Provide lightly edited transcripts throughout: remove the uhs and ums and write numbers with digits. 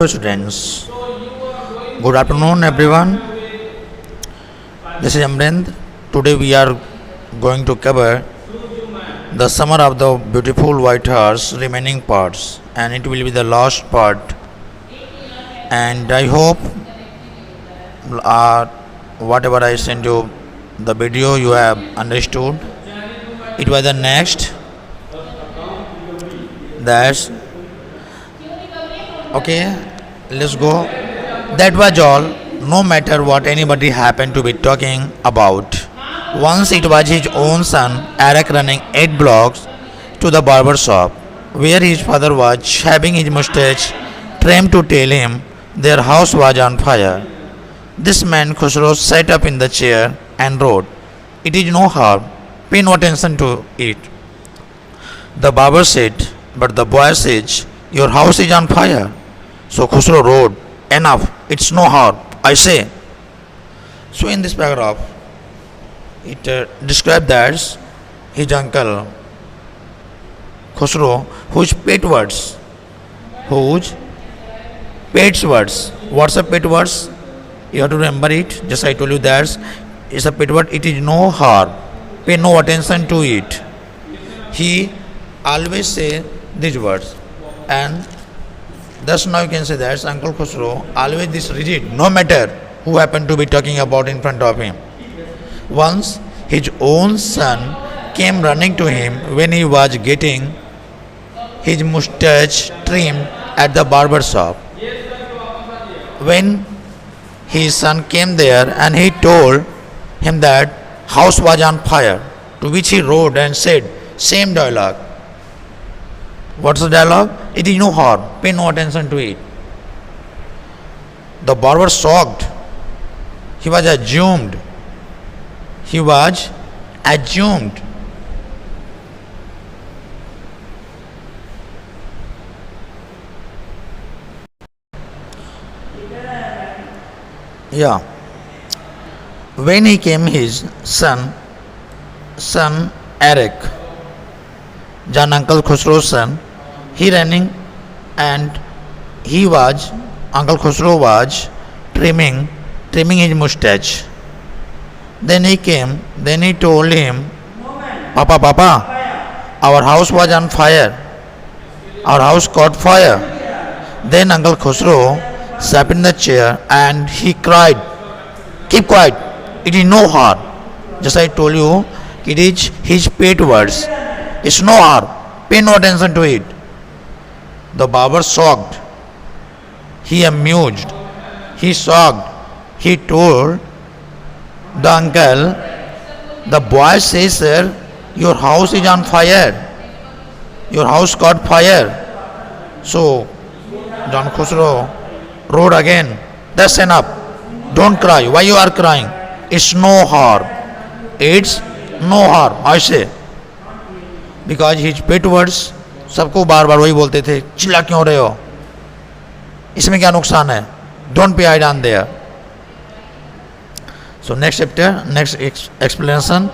Students, good afternoon everyone. This is Amrind. Today we are going to cover the summer of the beautiful white horse remaining parts, and it will be the last part. And I hope whatever I sent you the video you have understood. It was the next. That's okay. Let's go. That was all. No matter what anybody happened to be talking about. Once it was his own son, Eric, running 8 blocks to the barber shop, where his father was having his mustache trimmed to tell him their house was on fire. This man, Khusro, sat up in the chair and wrote, "It is no harm. Pay no attention to it." The barber said, "But the boy says, your house is on fire." So Khusro wrote, "Enough, it's no harm, I say." So in this paragraph, it describes that his uncle Khusro, whose pet words, whose pet words, what's a pet words? You have to remember it. Just I told you that it's a pet word. It is no harm. Pay no attention to it. He always say these words, and thus now you can say that Uncle Khusro always this rigid, no matter who happened to be talking about in front of him. Once his own son came running to him when he was getting his mustache trimmed at the barber shop. When his son came there and he told him that house was on fire, to which he wrote and said same dialogue. What's the dialogue? It is no harm. Pay no attention to it. The barber shocked. He was assumed. He was assumed. Yeah. When he came, his son Eric, John Uncle Khusro's son, he running, and Uncle Khusro was trimming his mustache. Then he came, then he told him, Papa, our house was on fire. Our house caught fire. Then Uncle Khusro sat in the chair and he cried, "Keep quiet, it is no harm." Just I told you, it is his pet words. It's no harm. Pay no attention to it. The barber shocked. He amused. He shocked. He told the uncle, "The boy says, sir, your house is on fire. Your house caught fire." So John Khusro wrote again, "That's enough. Don't cry. Why you are crying? It's no harm. It's no harm, I say." Because his pet words सबको बार बार वही बोलते थे, चिल्ला क्यों रहे हो, इसमें क्या नुकसान है, don't pay hide on their. So next chapter, next explanation.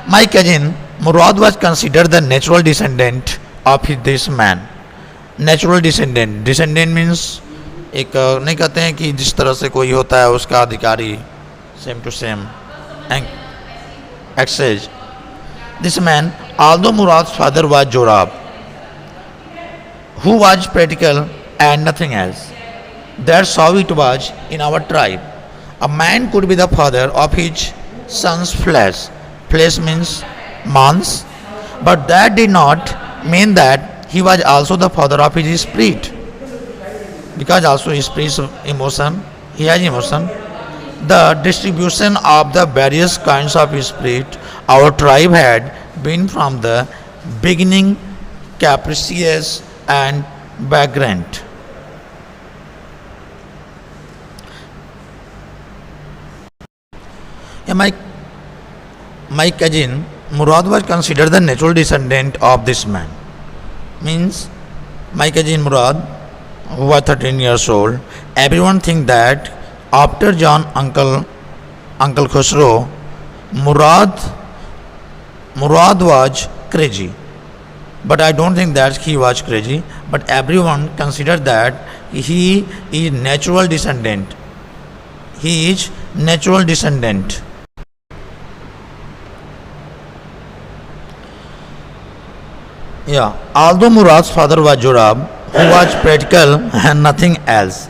My cousin Murad was considered the natural descendant of this man. Natural descendant. Descendant means एक नहीं कहते हैं कि जिस तरह से कोई होता है उसका अधिकारी, सेम टू सेम एक्सेज. This man, although Murad's father was Jorab, who was practical and nothing else. That's how it was in our tribe. A man could be the father of his son's flesh. Flesh means months, but that did not mean that he was also the father of his spirit. Because also his spirit emotion, he has emotion. The distribution of the various kinds of spirit our tribe had been from the beginning capricious and vagrant. My cousin Murad was considered the natural descendant of this man. Means my cousin Murad, who was 13 years old, everyone think that after John Uncle Khusro, Murad was crazy. But I don't think that he was crazy. But everyone considered that he is natural descendant. He is natural descendant. Yeah. Although Murad's father was Jorab, who was practical and nothing else.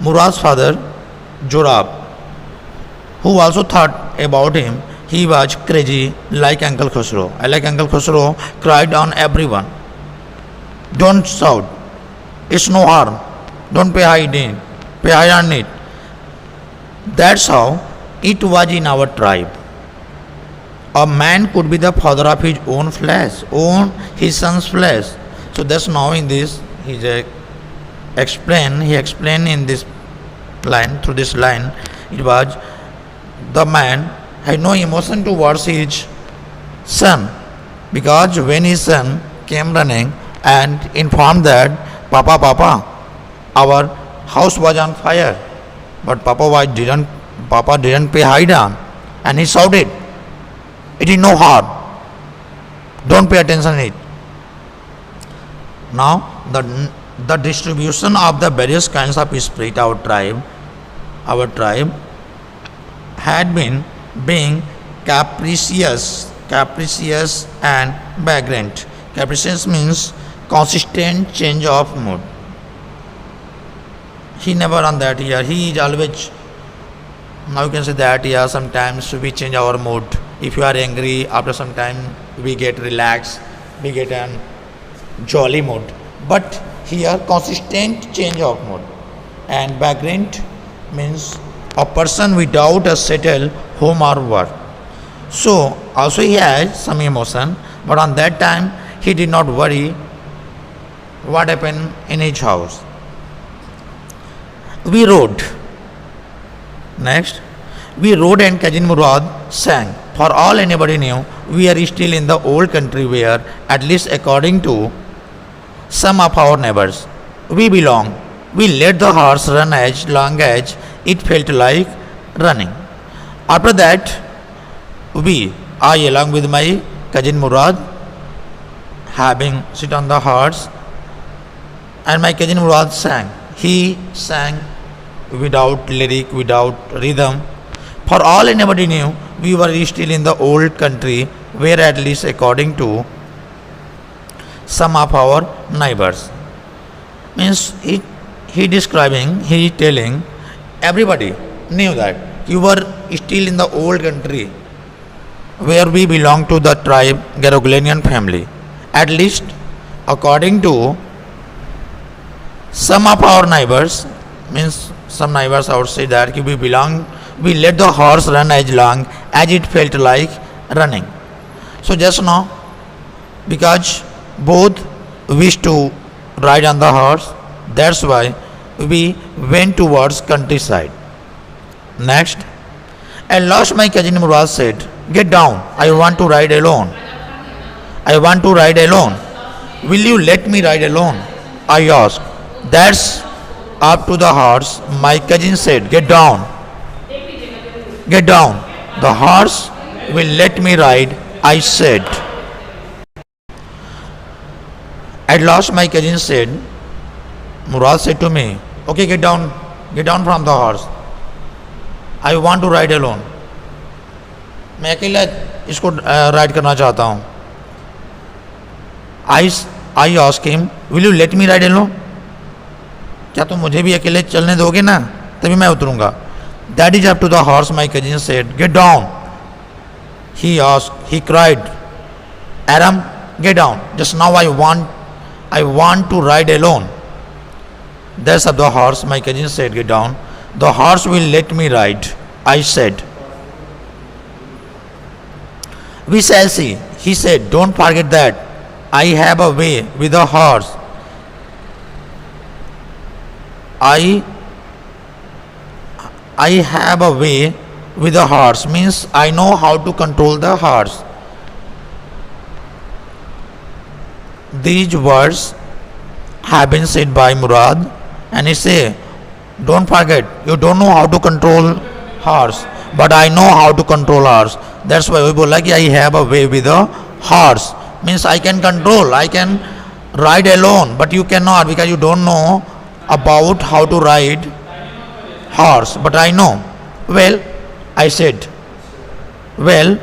Murad's father, Jorab, who also thought about him, he was crazy like Uncle Khosrow. I like Uncle Khosrow cried on everyone. Don't shout. It's no harm. Don't pay hide on it. That's how it was in our tribe. A man could be the father of his own flesh, own his son's flesh. So that's now in this he explained in this line, through this line, it was the man had no emotion towards his son, because when his son came running and informed that Papa, our house was on fire, but Papa didn't pay hide on, and he shouted, "It is no harm. Don't pay attention to it." Now the distribution of the various kinds of spirit our tribe had been being capricious and vagrant. Capricious means consistent change of mood. He never on that year. He is always, now you can say that yeah, sometimes we change our mood. If you are angry, after some time we get relaxed, we get an jolly mood. But here consistent change of mood. And vagrant means a person without a settled home or work. So also he has some emotion, but on that time he did not worry what happened in his house. We rode. Next, we rode and Cousin Murad sang. For all anybody knew, we are still in the old country where, at least according to some of our neighbors, we belong. We let the horse run as long as it felt like running. After that, I along with my cousin Murad, having sit on the horse, and my cousin Murad sang. He sang without lyric, without rhythm. For all anybody knew, we were still in the old country where, at least according to some of our neighbors. Means he telling everybody knew that you were still in the old country where we belong to the tribe Garoglanian family. At least according to some of our neighbors, means some neighbors I would say that we let the horse run as long as it felt like running. So just now, because both wish to ride on the horse, that's why we went towards countryside. Next, at last my cousin Murad said, "Get down, I want to ride alone. I want to ride alone. Will you let me ride alone?" I asked. "That's up to the horse." My cousin said, "Get down. Get down. The horse will let me ride," I said. At last my cousin said, Murad said to me, "Okay, get down from the horse. I want to ride alone." मैं अकेला इसको ride करना चाहता हूँ. I asked him, "Will you let me ride alone?" क्या तुम मुझे भी अकेले चलने दोगे ना, तभी मैं उतरूंगा. "That is up to the horse," my cousin said. "Get down." He cried, "Aram, get down. Just now I want to ride alone." "That's up the horse," my cousin said. "Get down. The horse will let me ride," I said. "We shall see," he said. "Don't forget that I have a way with the horse. I have a way with the horse means I know how to control the horse." These words have been said by Murad, and he say, "Don't forget, you don't know how to control horse, but I know how to control horse." That's why we बोला कि I have a way with the horse. Means I can control, I can ride alone, but you cannot because you don't know about how to ride horse. But I know. Well, I said, well,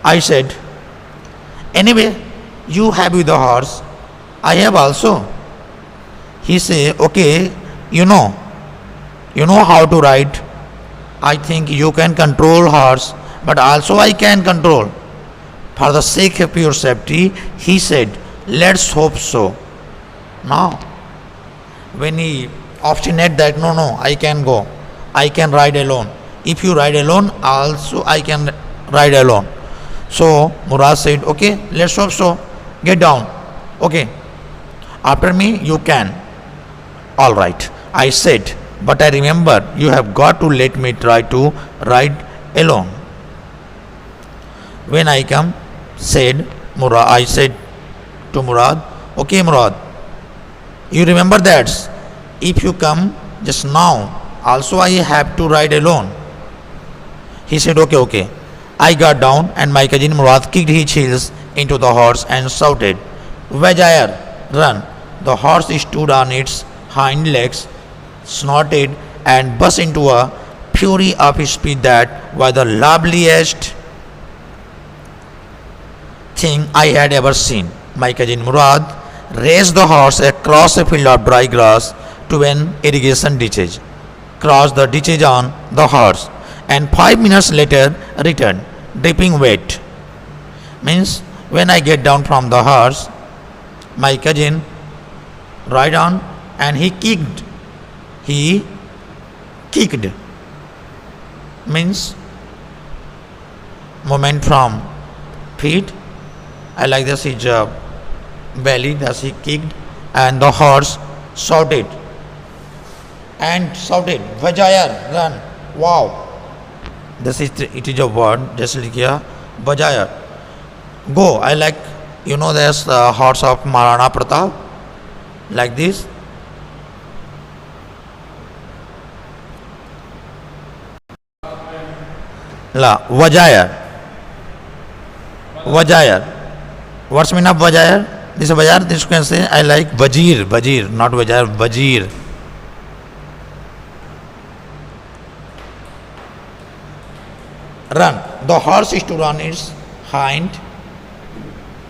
I said, anyway, you have with the horse, I have also. He say, okay, you know how to ride. I think you can control horse, but also I can control. For the sake of your safety, he said, let's hope so. Now, when he obstinate that no, I can go, I can ride alone. If you ride alone, also I can ride alone. So Murad said, okay, let's hope so. Get down. Okay. After me, you can. All right. I said, but I remember you have got to let me try to ride alone. When I come, I said to Murad, okay Murad, you remember that if you come just now, also I have to ride alone. He said, okay. I got down and my cousin Murad kicked his heels into the horse and shouted, Vajayar, run. The horse stood on its hind legs, snorted and burst into a fury of speed that was the loveliest thing I had ever seen. My cousin Murad raced the horse across a field of dry grass to an irrigation ditch, crossed the ditch on the horse, and 5 minutes later returned, dripping wet. Means when I get down from the horse, my cousin ride on and he kicked. Means movement from feet. I like this his belly, thus he kicked, and the horse shouted, Vajayar, run. Wow. It is a word, just like here, Vajayar. Go. I like, there's the horse of Maharana Pratap, like this. Vajayar. What's mean of Vajayar? This is Vajayar, this you can say, I like Vajir, not Vajayar, Vajir. Run. The horse stood on its hind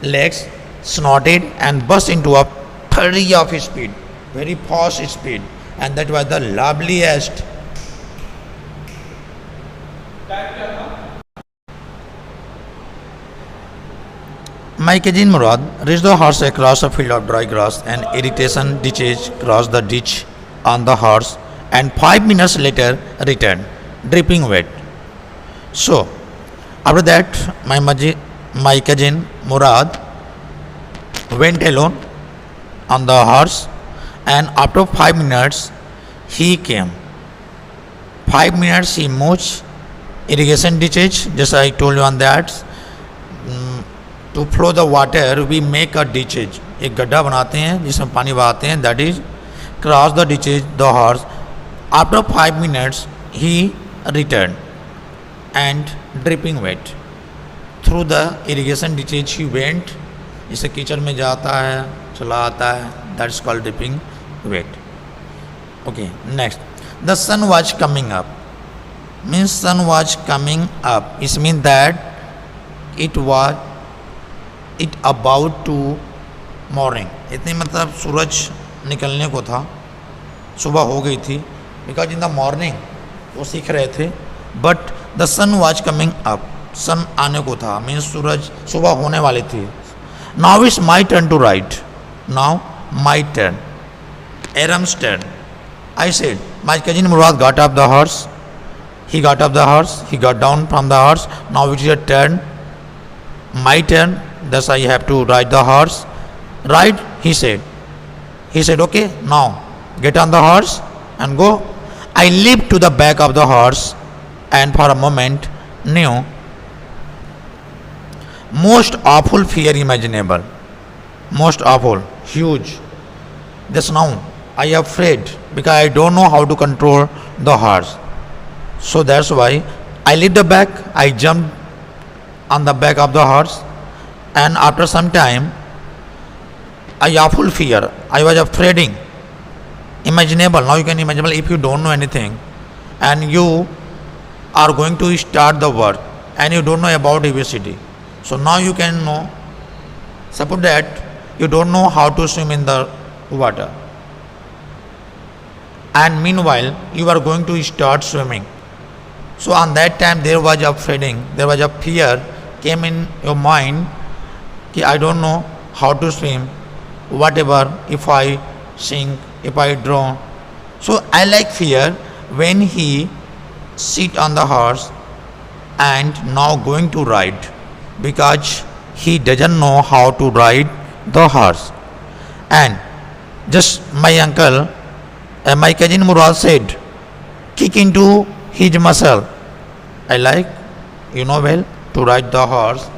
legs, snorted and burst into a fury of speed, very fast speed, and that was the loveliest. My cousin Murad reached the horse across a field of dry grass and irrigation ditches, crossed the ditch on the horse, and 5 minutes later returned, dripping wet. So, after that, my cousin Murad went alone on the horse, and after 5 minutes he came. 5 minutes he moved irrigation ditches, just I told you on that. To flow the water, we make a ditches. एक गड्ढा बनाते हैं जिसमें पानी बहाते हैं. That is cross the ditches, the horse. After 5 minutes he returned and dripping wet. Through the irrigation ditches he went. जिससे कीचड़ में जाता है, चला आता है. That's called dripping wet. Okay, next. The sun was coming up. Means sun was coming up. It means that it about to morning. इतनी मतलब सूरज निकलने को था, सुबह हो गई थी. बिकॉज इन द मॉर्निंग वो सीख रहे थे. But the sun was coming up, sun आने को था. मीन्स सूरज सुबह होने वाली थी. Now it's my turn to write. Now my turn, Aram's turn. I said, my cousin Murad got up the horse. He got up the horse. He got down from the horse. Now it is your turn. My turn. Thus I have to ride the horse. Ride, he said. He said, okay, now get on the horse and go. I leaped to the back of the horse and for a moment knew most awful fear imaginable. Most awful, huge. Just now I am afraid because I don't know how to control the horse. So that's why I leaped the back, I jumped on the back of the horse, and after some time, I awful fear. I was afraiding. Imaginable. Now you can imaginable if you don't know anything, and you are going to start the work, and you don't know about ABCD. So now you can know. Suppose that you don't know how to swim in the water, and meanwhile you are going to start swimming. So on that time there was a feeling, there was a fear came in your mind कि I don't know how to swim, whatever if I sink, if I drown. So I like fear when he sit on the horse and now going to ride, because he doesn't know how to ride the horse. And just my uncle, my cousin Murad said, kick into his muscle. I like, well, to ride the horse,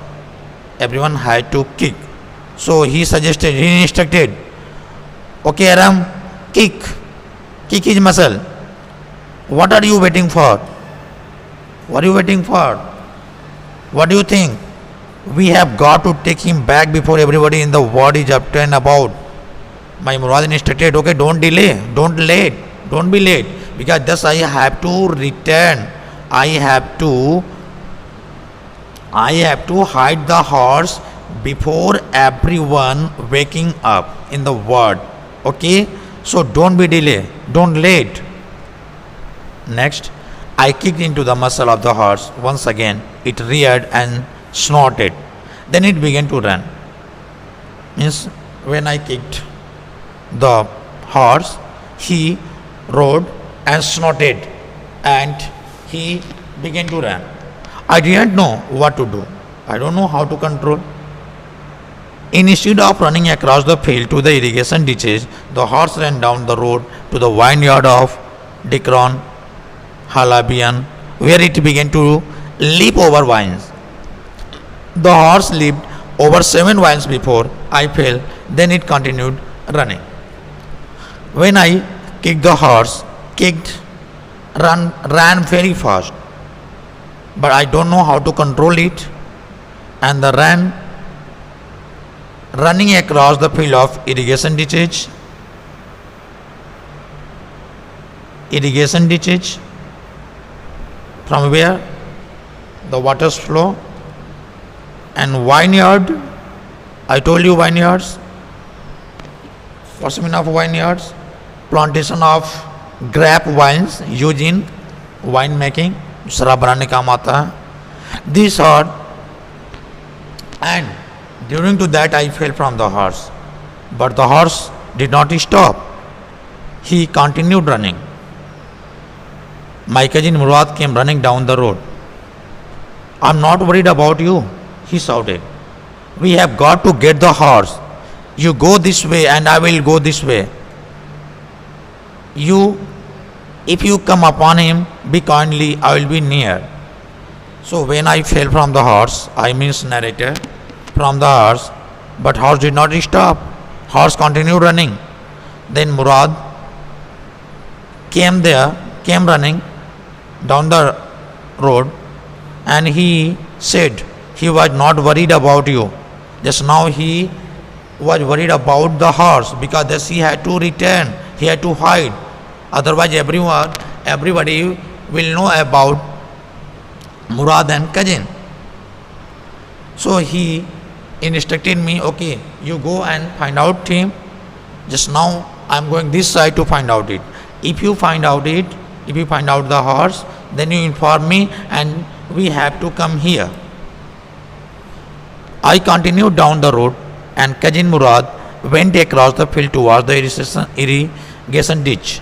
everyone had to kick. So he suggested, he instructed, okay Aram, kick his muscle. What are you waiting for? What are you waiting for? What do you think? We have got to take him back before everybody in the world is up and about. My Murad instructed, okay, don't delay, don't be late, because thus I have to return. I have to hide the horse before everyone waking up in the world. Okay, so don't be delay, don't late. Next, I kicked into the muscle of the horse. Once again, it reared and snorted. Then it began to run. Means when I kicked the horse, he rode and snorted and he began to run. I didn't know what to do. I don't know how to control. Instead of running across the field to the irrigation ditches, the horse ran down the road to the vineyard of Dikron Halabian, where it began to leap over vines. The horse leaped over 7 vines before I fell, then it continued running. When I kicked, the horse ran very fast, but I don't know how to control it, and the running across the field of irrigation ditches, from where the waters flow, and vineyard. I told you vineyards. What's the meaning of vineyards? Plantation of grape wines used in wine making, शराब बनाने काम आता है. These are, and during to that I fell from the horse, but the horse did not stop. He continued running. My cousin Murad came running down the road. I'm not worried about you, he shouted. We have got to get the horse. You go this way and I will go this way. If you come upon him, be kindly, I will be near. So when I fell from the horse, I means narrator, from the horse, but horse did not stop. Horse continued running. Then Murad came running down the road, and he said he was not worried about you. Just now he was worried about the horse, because thus he had to return, he had to hide. Otherwise everybody will know about Murad and cousin. So he instructed me, okay, you go and find out him. Just now I am going this side to find out it. If you find out the horse, then you inform me and we have to come here. I continued down the road, and cousin Murad went across the field towards the irrigation ditch.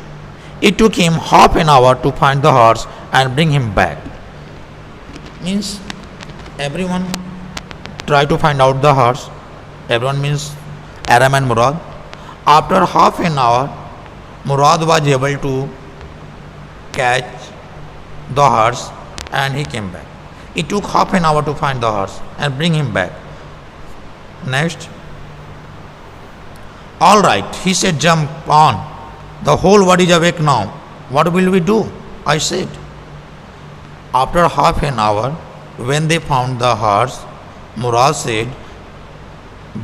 It took him half an hour to find the horse and bring him back. Means everyone try to find out the horse. Everyone means Aram and Murad. After half an hour, Murad was able to catch the horse and he came back. It took half an hour to find the horse and bring him back. Next. All right, he said, jump on. The whole world is awake now. What will we do? I said. After half an hour, When they found the horse, Murad said,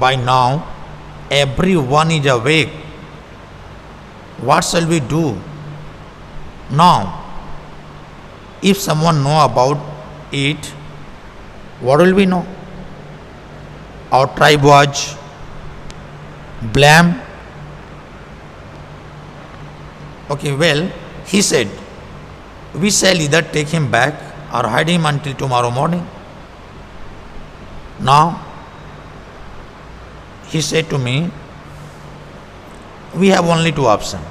"By now, everyone is awake. What shall we do now? If someone know about it, what will we know? Our tribe was blamed." Okay, well, he said, "We shall either take him back or hide him until tomorrow morning." Now, he said to me, "We have only two options.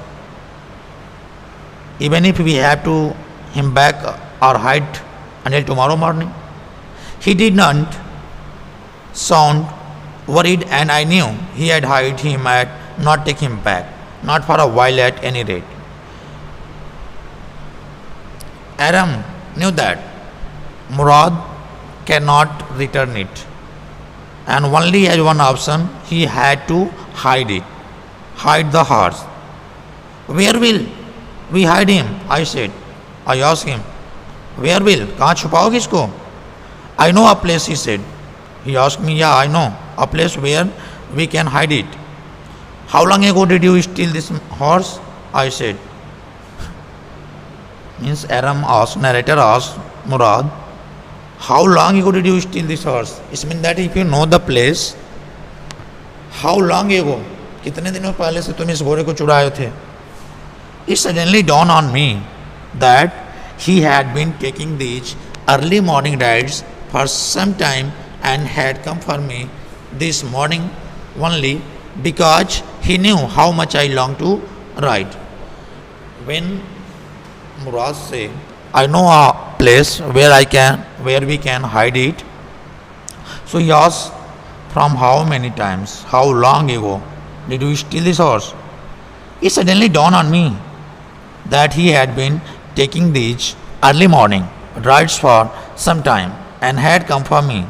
Even if we have to him back or hide until tomorrow morning." He did not sound worried, and I knew he had hide him and not take him back, not for a while at any rate. Aram knew that Murad cannot return it, and only as one option he had to hide the horse. "Where will we hide him?" I said. I asked him, "Where will? कहाँ छुपाओगे इसको?" "I know a place," he said. He asked me, "Yeah, I know a place where we can hide it." "How long ago did you steal this horse?" I said. Means narrator asked Murad, "How long ago did you steal this horse?" It means that if you know the place, how long ago, कितने दिनों पहले से तुम इस घोड़े को चुराए थे? It suddenly dawned on me that he had been taking these early morning rides for some time and had come for me this morning only because he knew how much I longed to ride. When Murad said, "I know a place where we can hide it," so he asked, "From how many times? How long ago did you steal this horse?" It suddenly dawned on me that he had been taking these early morning rides for some time and had come for me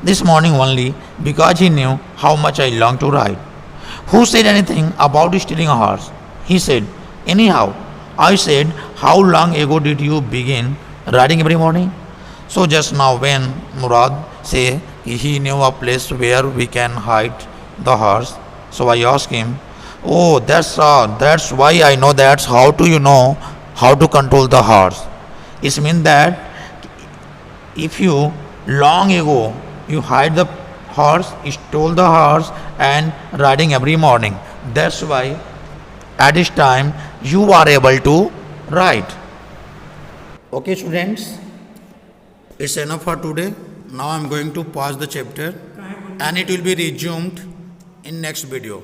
this morning only because he knew how much I longed to ride. "Who said anything about stealing a horse?" He said. "Anyhow," I said, "how long ago did you begin riding every morning?" So just now when Murad said he knew a place where we can hide the horse, so I asked him, "Oh, that's why I know that. How do you know how to control the horse?" It means that if you long ago you hide the horse, stole the horse and riding every morning, that's why at this time you are able to ride. Okay students, it's enough for today. Now I'm going to pause the chapter and it will be resumed in next video.